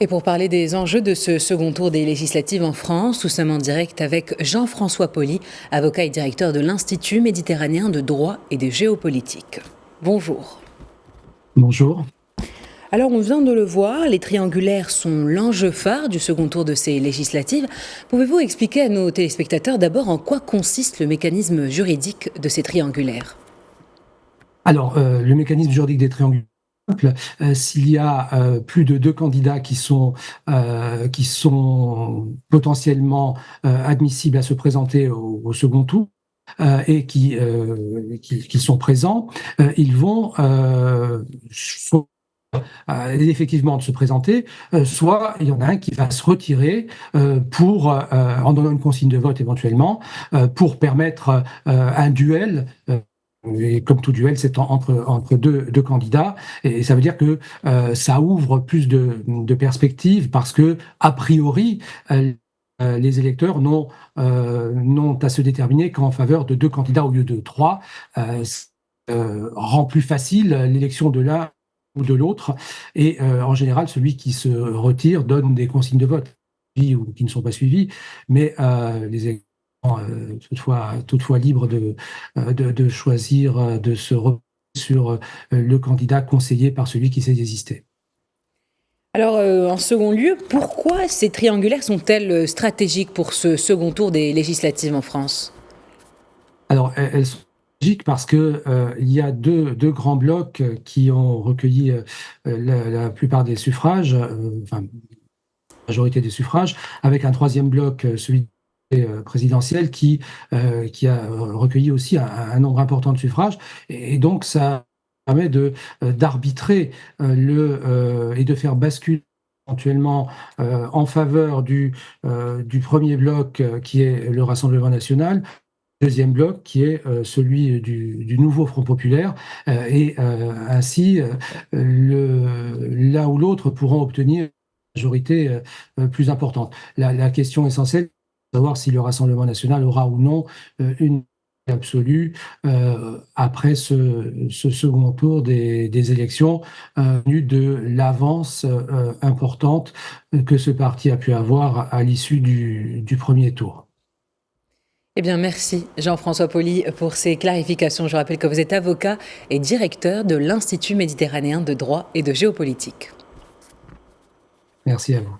Et pour parler des enjeux de ce second tour des législatives en France, nous sommes en direct avec Jean-François Pauly, avocat et directeur de l'Institut méditerranéen de droit et de géopolitique. Bonjour. Bonjour. Alors on vient de le voir, les triangulaires sont l'enjeu phare du second tour de ces législatives. Pouvez-vous expliquer à nos téléspectateurs d'abord en quoi consiste le mécanisme juridique de ces triangulaires ? Alors, le mécanisme juridique des triangles, s'il y a plus de deux candidats qui sont potentiellement admissibles à se présenter au second tour, et qui sont présents, ils vont effectivement de se présenter, soit il y en a un qui va se retirer en donnant une consigne de vote éventuellement, pour permettre un duel. Et comme tout duel, c'est entre deux candidats, et ça veut dire que ça ouvre plus de perspectives parce que, a priori, les électeurs n'ont à se déterminer qu'en faveur de deux candidats au lieu de trois. Rend plus facile l'élection de l'un ou de l'autre, et en général, celui qui se retire donne des consignes de vote ou qui ne sont pas suivies, mais les électeurs toutefois libres de choisir de se reposer sur le candidat conseillé par celui qui sait exister. Alors en second lieu, pourquoi ces triangulaires sont-elles stratégiques pour ce second tour des législatives en France ? Alors, elles sont stratégiques parce que il y a deux grands blocs qui ont recueilli la plupart des suffrages, enfin, la majorité des suffrages, avec un troisième bloc, celui présidentiel, qui a recueilli aussi un nombre important de suffrages. Et donc, ça permet d'arbitrer et de faire basculer éventuellement en faveur du premier bloc, qui est le Rassemblement national, deuxième bloc qui est celui du nouveau Front populaire, et ainsi l'un ou l'autre pourront obtenir une majorité plus importante. La question essentielle, c'est de savoir si le Rassemblement national aura ou non une absolue après ce second tour des élections, venu de l'avance importante que ce parti a pu avoir à l'issue du premier tour. Eh bien, merci Jean-François Pauly pour ces clarifications. Je rappelle que vous êtes avocat et directeur de l'Institut méditerranéen de droit et de géopolitique. Merci à vous.